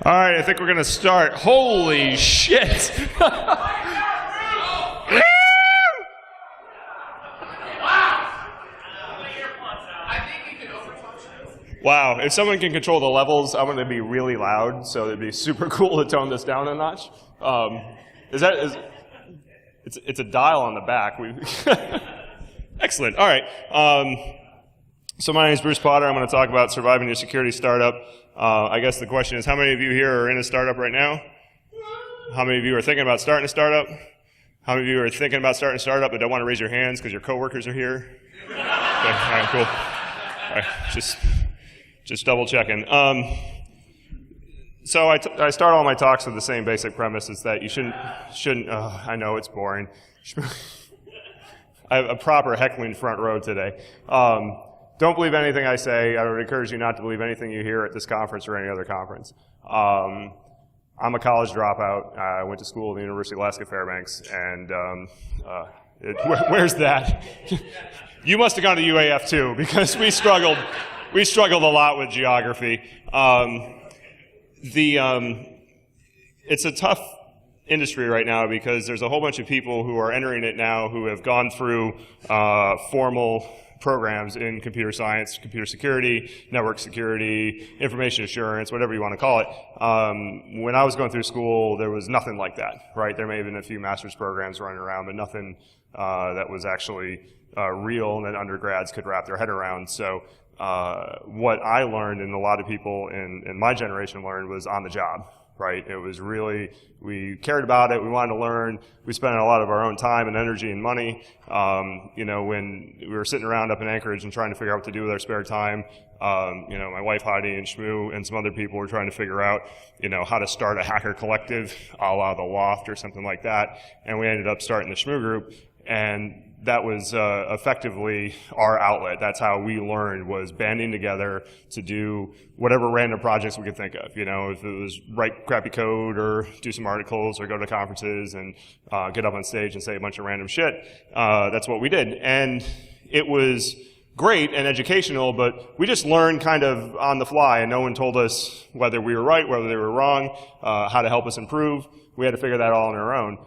All right, I think we're going to start. Holy shit. Wow, if someone can control the levels, I'm going to be really loud, so it'd be super cool to tone this down a notch. It's a dial on the back. Excellent. All right. So my name is Bruce Potter. I'm going to talk about surviving your security startup. I guess the question is, how many of you here are in a startup right now? How many of you are thinking about starting a startup? How many of you are thinking about starting a startup but don't want to raise your hands because your coworkers are here? Okay. All right, cool. All right, just double checking. So I start all my talks with the same basic premise: is that you shouldn't. I know it's boring. I have a proper heckling front row today. Don't believe anything I say. I would encourage you not to believe anything you hear at this conference or any other conference. I'm a college dropout. I went to school at the University of Alaska Fairbanks, and where's that? You must have gone to UAF too, because we struggled a lot with geography. It's a tough industry right now because there's a whole bunch of people who are entering it now who have gone through formal programs in computer science, computer security, network security, information assurance, whatever you want to call it. When I was going through school, there was nothing like that, right? There may have been a few master's programs running around, but nothing that was actually real and that undergrads could wrap their head around. So what I learned, and a lot of people in my generation learned, was on the job, right? It was really, we cared about it, we wanted to learn, we spent a lot of our own time and energy and money. When we were sitting around up in Anchorage and trying to figure out what to do with our spare time, my wife Heidi and Shmoo and some other people were trying to figure out, how to start a hacker collective, a la the Loft or something like that. And we ended up starting the Shmoo group, and that was effectively our outlet. That's how we learned, was banding together to do whatever random projects we could think of. If it was write crappy code or do some articles or go to conferences and get up on stage and say a bunch of random shit, that's what we did. And it was great and educational, but we just learned kind of on the fly, and no one told us whether we were right, whether they were wrong, how to help us improve. We had to figure that all on our own.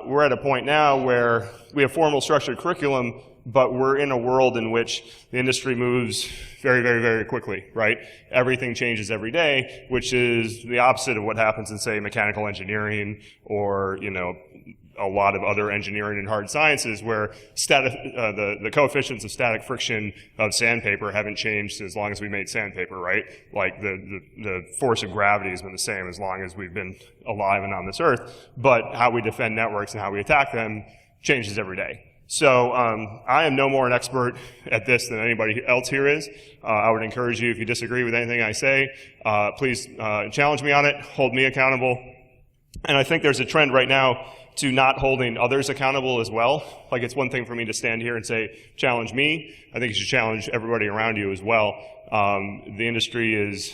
We're at a point now where we have formal structured curriculum, but we're in a world in which the industry moves very, very, very quickly, right? Everything changes every day, which is the opposite of what happens in, say, mechanical engineering or, a lot of other engineering and hard sciences, where the coefficients of static friction of sandpaper haven't changed as long as we made sandpaper, right? Like the force of gravity has been the same as long as we've been alive and on this earth, but how we defend networks and how we attack them changes every day. So I am no more an expert at this than anybody else here is. I would encourage you, if you disagree with anything I say, please challenge me on it, hold me accountable. And I think there's a trend right now to not holding others accountable as well. Like, it's one thing for me to stand here and say, challenge me. I think you should challenge everybody around you as well. The industry is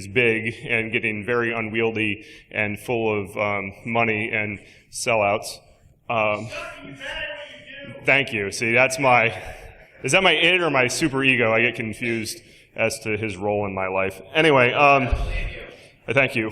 big and getting very unwieldy and full of money and sellouts. Thank you. See, is that my id or my super ego? I get confused as to his role in my life. Anyway, thank you.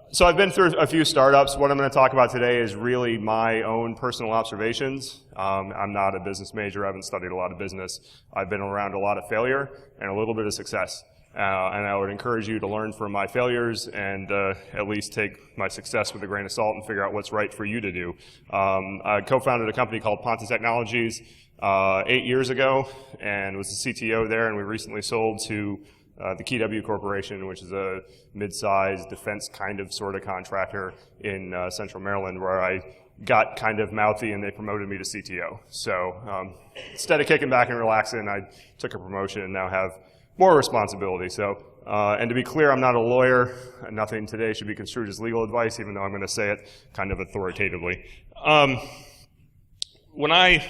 So I've been through a few startups. What I'm going to talk about today is really my own personal observations. I'm not a business major. I haven't studied a lot of business. I've been around a lot of failure and a little bit of success. And I would encourage you to learn from my failures and at least take my success with a grain of salt and figure out what's right for you to do. I co-founded a company called Ponta Technologies 8 years ago and was the CTO there, and we recently sold to the KeyW Corporation, which is a mid-sized defense kind of sort of contractor in central Maryland, where I got kind of mouthy and they promoted me to CTO. So instead of kicking back and relaxing, I took a promotion and now have more responsibility. So, and to be clear, I'm not a lawyer. Nothing today should be construed as legal advice, even though I'm going to say it kind of authoritatively. When I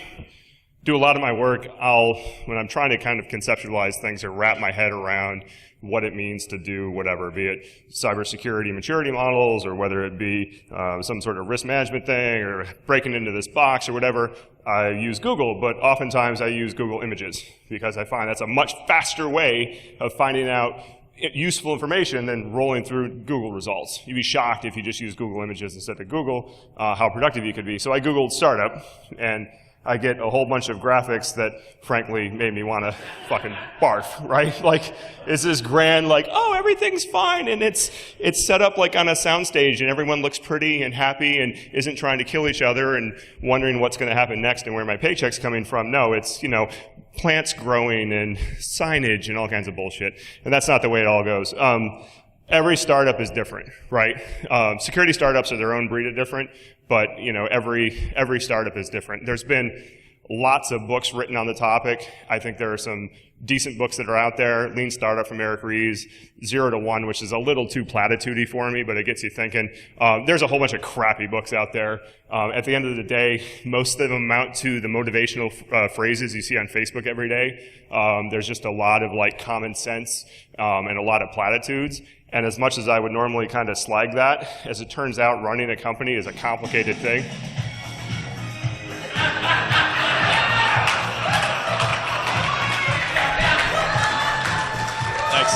do a lot of my work, when I'm trying to kind of conceptualize things or wrap my head around what it means to do whatever, be it cybersecurity maturity models, or whether it be some sort of risk management thing, or breaking into this box or whatever, I use Google, but oftentimes I use Google Images, because I find that's a much faster way of finding out useful information than rolling through Google results. You'd be shocked if you just use Google Images instead of Google, how productive you could be. So I Googled startup, and I get a whole bunch of graphics that, frankly, made me want to fucking barf, right? Like, it's this grand, like, oh, everything's fine, and it's set up like on a soundstage, and everyone looks pretty and happy and isn't trying to kill each other and wondering what's going to happen next and where my paycheck's coming from. No, it's, you know, plants growing and signage and all kinds of bullshit. And that's not the way it all goes. Every startup is different, right? Security startups are their own breed of different, but you know, every startup is different. There's been lots of books written on the topic. I think there are some decent books that are out there. Lean Startup from Eric Ries, 0 to 1, which is a little too platitudey for me, but it gets you thinking. There's a whole bunch of crappy books out there. At the end of the day, most of them amount to the motivational phrases you see on Facebook every day. There's just a lot of like common sense and a lot of platitudes. And as much as I would normally kind of slag that, as it turns out, running a company is a complicated thing. Thanks.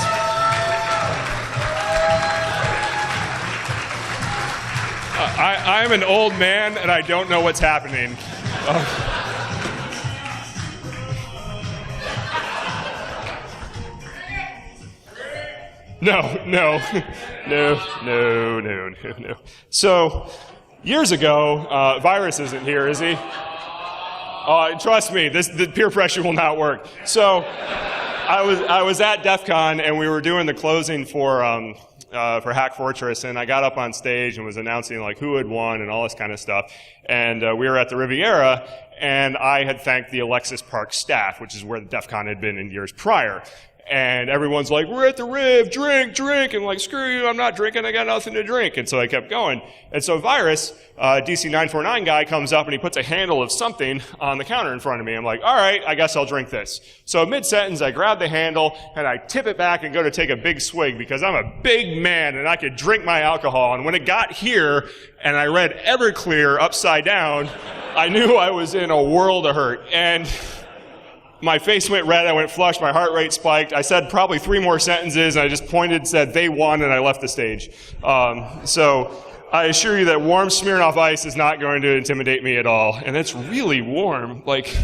I'm an old man, and I don't know what's happening. No. So, years ago, Virus isn't here, is he? Trust me, the peer pressure will not work. So, I was at DEF CON, and we were doing the closing for Hack Fortress, and I got up on stage and was announcing like who had won and all this kind of stuff. And we were at the Riviera, and I had thanked the Alexis Park staff, which is where the DEF CON had been in years prior. And everyone's like, we're at the Riv, drink, and like, screw you, I'm not drinking, I got nothing to drink. And so I kept going. And so Virus, DC949 guy, comes up and he puts a handle of something on the counter in front of me. I'm like, all right, I guess I'll drink this. So mid-sentence, I grab the handle and I tip it back and go to take a big swig because I'm a big man and I could drink my alcohol. And when it got here and I read Everclear upside down, I knew I was in a world of hurt. And my face went red, I went flush, my heart rate spiked. I said probably 3 more sentences, and I just pointed, said, they won, and I left the stage. So I assure you that warm Smirnoff Ice is not going to intimidate me at all. And it's really warm. Like,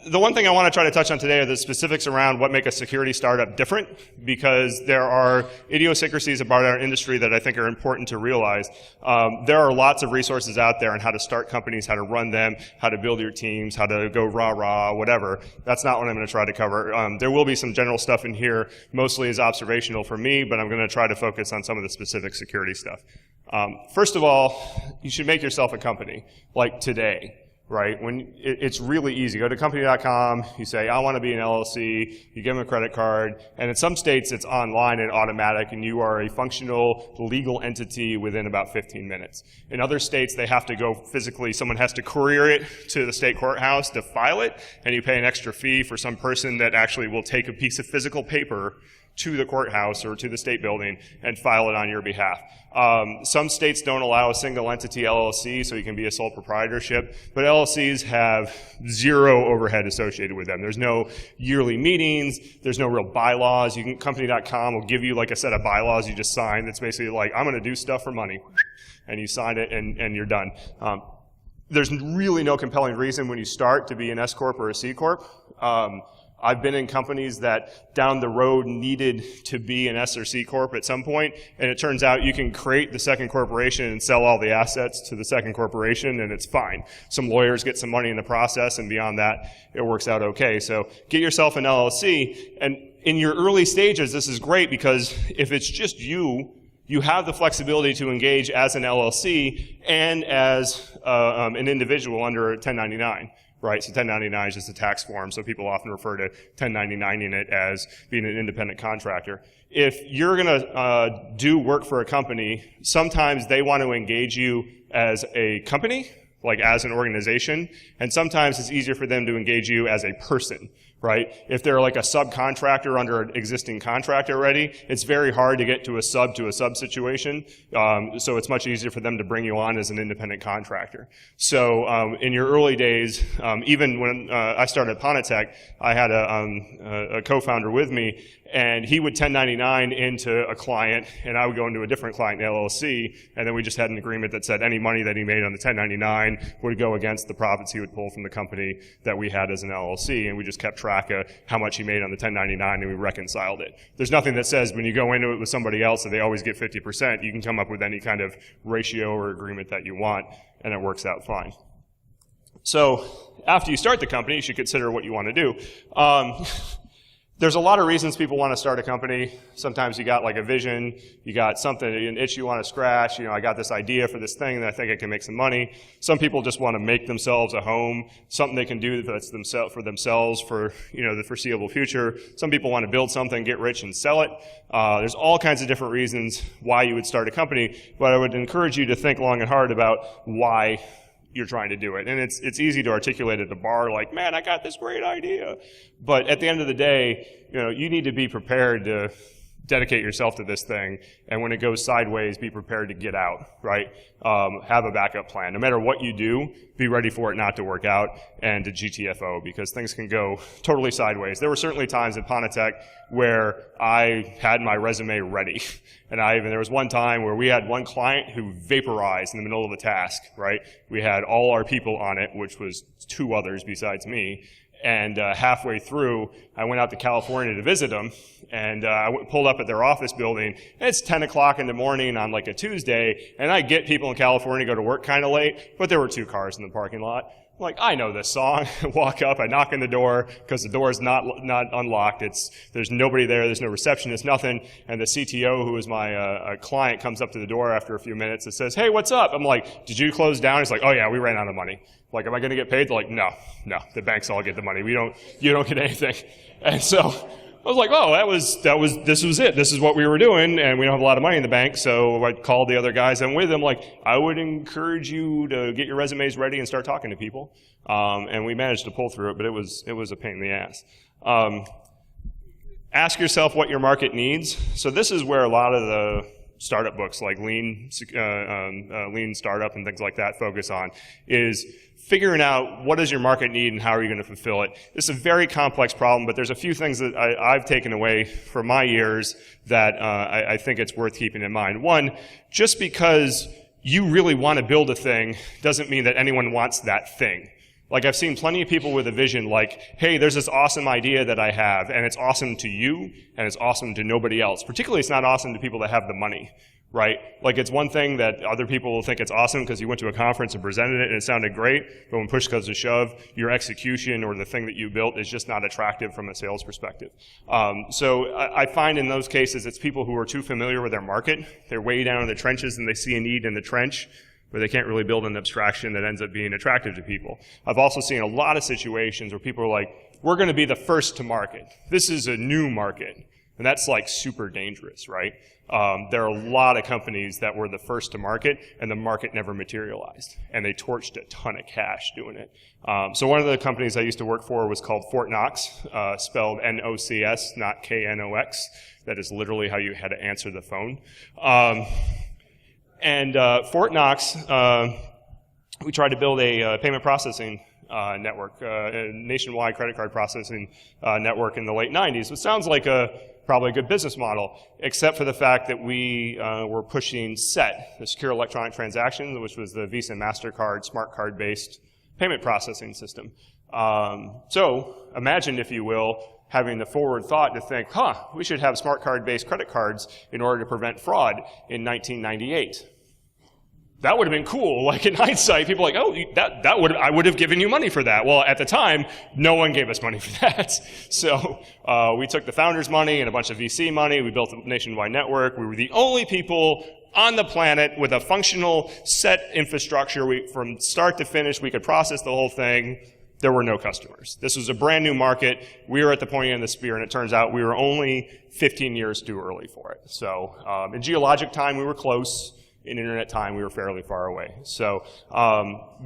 the one thing I want to try to touch on today are the specifics around what make a security startup different, because there are idiosyncrasies about our industry that I think are important to realize. There are lots of resources out there on how to start companies, how to run them, how to build your teams, how to go rah-rah, whatever. That's not what I'm going to try to cover. There will be some general stuff in here, mostly is observational for me, but I'm going to try to focus on some of the specific security stuff. First of all, you should make yourself a company, like today. Right? It's really easy. Go to company.com, you say, I want to be an LLC, you give them a credit card, and in some states it's online and automatic, and you are a functional legal entity within about 15 minutes. In other states, they have to go physically, someone has to courier it to the state courthouse to file it, and you pay an extra fee for some person that actually will take a piece of physical paper to the courthouse or to the state building and file it on your behalf. Some states don't allow a single entity LLC, so you can be a sole proprietorship, but LLCs have 0 overhead associated with them. There's no yearly meetings, there's no real bylaws. Company.com will give you like a set of bylaws you just sign that's basically like, I'm going to do stuff for money, and you sign it and you're done. There's really no compelling reason when you start to be an S Corp or a C Corp. I've been in companies that down the road needed to be an S or C Corp at some point, and it turns out you can create the second corporation and sell all the assets to the second corporation, and it's fine. Some lawyers get some money in the process, and beyond that, it works out okay. So get yourself an LLC, and in your early stages, this is great because if it's just you have the flexibility to engage as an LLC and as an individual under 1099. Right, so 1099 is just a tax form, so people often refer to 1099ing it as being an independent contractor. If you're going to do work for a company, sometimes they want to engage you as a company, like as an organization, and sometimes it's easier for them to engage you as a person, right? If they're like a subcontractor under an existing contract already, it's very hard to get to a sub situation. So it's much easier for them to bring you on as an independent contractor. So in your early days, even when I started at Ponatech, I had a co-founder with me, and he would 1099 into a client, and I would go into a different client, the LLC, and then we just had an agreement that said any money that he made on the 1099 would go against the profits he would pull from the company that we had as an LLC, and we just kept track of how much he made on the 1099, and we reconciled it. There's nothing that says when you go into it with somebody else that they always get 50%. You can come up with any kind of ratio or agreement that you want, and it works out fine. So after you start the company, you should consider what you want to do. There's a lot of reasons people want to start a company. Sometimes you got like a vision, you got something, an itch you want to scratch, I got this idea for this thing that I think I can make some money. Some people just want to make themselves a home, something they can do that's for themselves for, the foreseeable future. Some people want to build something, get rich and sell it. There's all kinds of different reasons why you would start a company, but I would encourage you to think long and hard about why you're trying to do it. And it's easy to articulate at the bar like, man, I got this great idea. But at the end of the day, you need to be prepared to dedicate yourself to this thing. And when it goes sideways, be prepared to get out, right? Have a backup plan. No matter what you do, be ready for it not to work out and to GTFO, because things can go totally sideways. There were certainly times at Ponatech where I had my resume ready. And there was one time where we had one client who vaporized in the middle of a task, right? We had all our people on it, which was 2 others besides me. And halfway through, I went out to California to visit them, and I pulled up at their office building. And it's 10 o'clock in the morning on like a Tuesday, and I get people in California go to work kind of late, but there were 2 cars in the parking lot. I'm like, I know this song. I walk up, I knock on the door, because the door is not unlocked. There's nobody there, there's no receptionist, nothing. And the CTO, who is my client, comes up to the door after a few minutes and says, hey, what's up? I'm like, did you close down? He's like, oh yeah, we ran out of money. Like, am I going to get paid? They're like, no, the banks all get the money. You don't get anything. And so I was like, oh, this was it. This is what we were doing, and we don't have a lot of money in the bank. So I called the other guys I'm with. I'm like, I would encourage you to get your resumes ready and start talking to people. And we managed to pull through it, but it was a pain in the ass. Ask yourself what your market needs. So this is where a lot of the startup books like Lean Startup and things like that focus on, is figuring out what does your market need and how are you going to fulfill it. This is a very complex problem, but there's a few things that I've taken away from my years that I think it's worth keeping in mind. One, just because you really want to build a thing doesn't mean that anyone wants that thing. Like, I've seen plenty of people with a vision like, hey, there's this awesome idea that I have, and it's awesome to you, and it's awesome to nobody else. Particularly, it's not awesome to people that have the money, right? Like, it's one thing that other people will think it's awesome because you went to a conference and presented it and it sounded great, but when push comes to shove, your execution or the thing that you built is just not attractive from a sales perspective. So I find in those cases it's people who are too familiar with their market. They're way down in the trenches and they see a need in the trench, where they can't really build an abstraction that ends up being attractive to people. I've also seen a lot of situations where people are like, we're going to be the first to market. This is a new market. And that's like super dangerous, right? There are a lot of companies that were the first to market, and the market never materialized. And they torched a ton of cash doing it. So one of the companies I used to work for was called Fort Knox, spelled N-O-C-S, not K-N-O-X. That is literally how you had to answer the phone. And Fort Knox, we tried to build a payment processing network, a nationwide credit card processing network in the late 90s. It sounds like probably a good business model, except for the fact that we were pushing SET, the Secure Electronic Transactions, which was the Visa and MasterCard smart card-based payment processing system. So imagine, if you will, having the forward thought to think, we should have smart card-based credit cards in order to prevent fraud in 1998. That would have been cool. Like, in hindsight, people are like, oh, I would have given you money for that. Well, at the time, no one gave us money for that. So we took the founders' money and a bunch of VC money. We built a nationwide network. We were the only people on the planet with a functional SET infrastructure. From start to finish, we could process the whole thing. There were no customers. This was a brand new market. We were at the pointy end of the spear, and it turns out we were only 15 years too early for it. So in geologic time, we were close. In internet time, we were fairly far away. So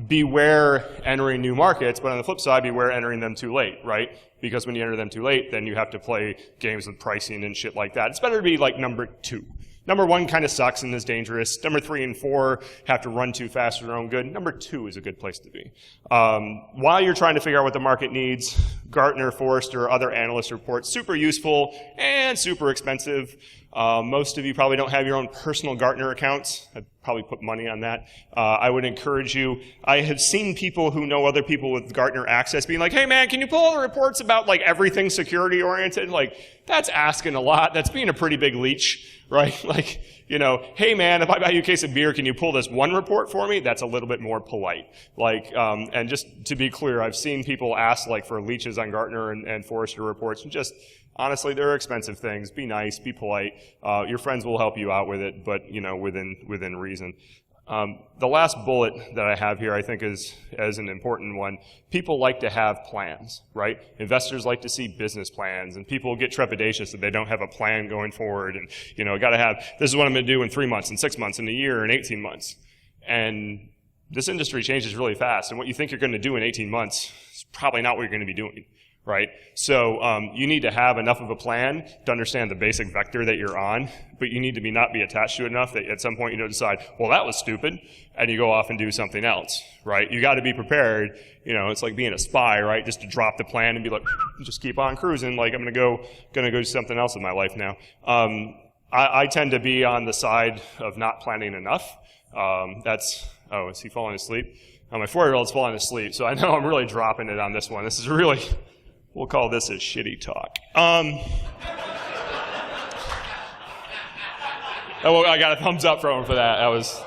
beware entering new markets, but on the flip side, beware entering them too late, right? because when you enter them too late, then you have to play games with pricing and shit like that. It's better to be like number 2. Number 1 kind of sucks and is dangerous. Number 3 and 4 have to run too fast for their own good. Number 2 is a good place to be. While you're trying to figure out what the market needs, Gartner, Forrester, other analyst reports, super useful and super expensive. Most of you probably don't have your own personal Gartner accounts. I'd probably put money on that. I would encourage you. I have seen people who know other people with Gartner access being like, hey man, can you pull all the reports about like everything security oriented? Like, that's asking a lot. That's being a pretty big leech, right? Like, you know, hey man, if I buy you a case of beer, can you pull this one report for me? That's a little bit more polite. Like, and just to be clear, I've seen people ask like for leeches on Gartner and Forrester reports, and just honestly, they're expensive things. Be nice, be polite. Your friends will help you out with it, but you know, within reason. The last bullet that I have here, I think, is an important one. People like to have plans, right? Investors like to see business plans, and people get trepidatious that they don't have a plan going forward. And you know, got to have, this is what I'm going to do in 3 months, in 6 months, in a year, in 18 months. And this industry changes really fast, and what you think you're going to do in 18 months is probably not what you're going to be doing. Right? So you need to have enough of a plan to understand the basic vector that you're on, but you need to not be attached to it enough that at some point you don't decide, well, that was stupid, and you go off and do something else, right? You got to be prepared. You know, it's like being a spy, right? Just to drop the plan and be like, just keep on cruising. Like, I'm gonna go do something else in my life now. I tend to be on the side of not planning enough. Oh, is he falling asleep? Oh, my 4-year-old's falling asleep, so I know I'm really dropping it on this one. This is really. We'll call this a shitty talk. Oh, well, I got a thumbs up from him for that. That was